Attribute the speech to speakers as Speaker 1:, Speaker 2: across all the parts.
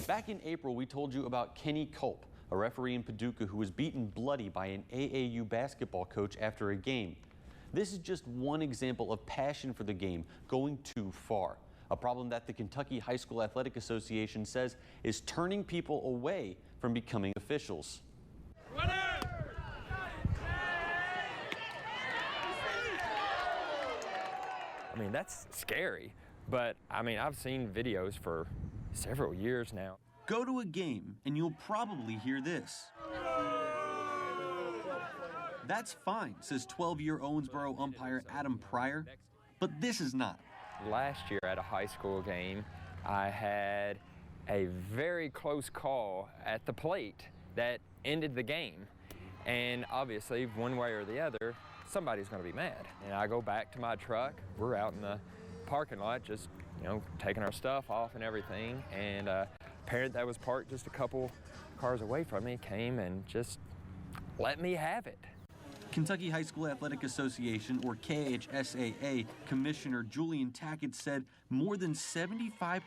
Speaker 1: Back in April, we told you about Kenny Culp, a referee in Paducah who was beaten bloody by an AAU basketball coach after a game. This is just one example of passion for the game going too far, a problem that the Kentucky High School Athletic Association says is turning people away from becoming officials.
Speaker 2: I mean, that's scary, but I mean, I've seen videos for several years now.
Speaker 1: Go to a game and you'll probably hear this. That's fine, says 12-year Owensboro umpire Adam Pryor, but this is not.
Speaker 2: Last year at a high school game, I had a very close call at the plate that ended the game. And obviously, one way or the other, somebody's going to be mad. And I go back to my truck. We're out in the parking lot just, taking our stuff off and everything. And a parent that was parked just a couple cars away from me came and just let me have it.
Speaker 1: Kentucky High School Athletic Association, or KHSAA, Commissioner Julian Tackett said more than 75%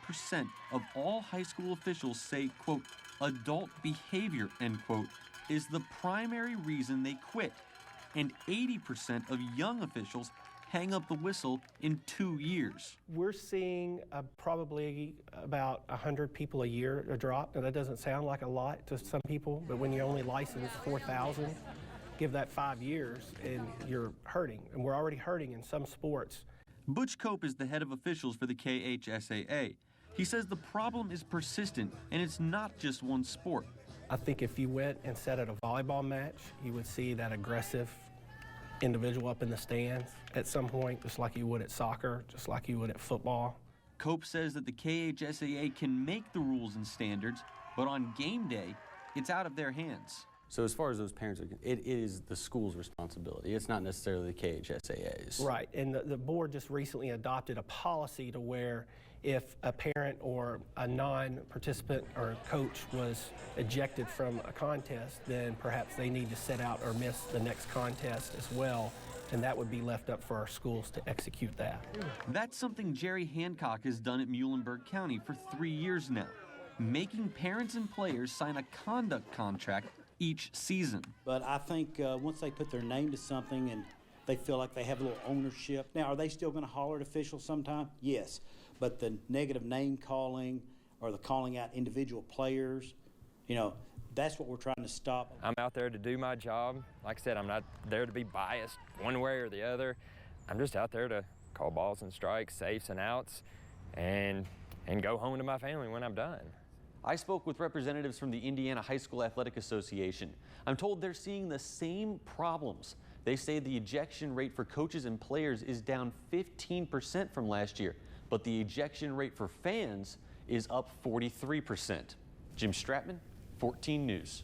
Speaker 1: of all high school officials say, quote, adult behavior, end quote, is the primary reason they quit. And 80% of young officials hang up the whistle in 2 years.
Speaker 3: We're seeing probably about 100 people a year drop. Now, that doesn't sound like a lot to some people, but when you only license 4,000, give that 5 years and you're hurting. And we're already hurting in some sports.
Speaker 1: Butch Cope is the head of officials for the KHSAA. He says the problem is persistent and it's not just one sport.
Speaker 3: I think if you went and sat at a volleyball match, you would see that aggressive individual up in the stands at some point, just like you would at soccer, just like you would at football.
Speaker 1: Cope says that the KHSAA can make the rules and standards, but on game day, it's out of their hands.
Speaker 4: So as far as those parents are, it is the school's responsibility. It's not necessarily the KHSAA's.
Speaker 3: Right, and the board just recently adopted a policy to where if a parent or a non-participant or a coach was ejected from a contest, then perhaps they need to sit out or miss the next contest as well, and that would be left up for our schools to execute that.
Speaker 1: That's something Jerry Hancock has done at Muhlenberg County for 3 years now, making parents and players sign a conduct contract each season.
Speaker 5: But I think once they put their name to something and they feel like they have a little ownership. Now, are they still going to holler at officials sometime? Yes. But the negative name calling or the calling out individual players, that's what we're trying to stop.
Speaker 2: I'm out there to do my job. Like I said, I'm not there to be biased one way or the other. I'm just out there to call balls and strikes, safes and outs, and go home to my family when I'm done.
Speaker 1: I spoke with representatives from the Indiana High School Athletic Association. I'm told they're seeing the same problems. They say the ejection rate for coaches and players is down 15% from last year, but the ejection rate for fans is up 43%. Jim Stratman, 14 News.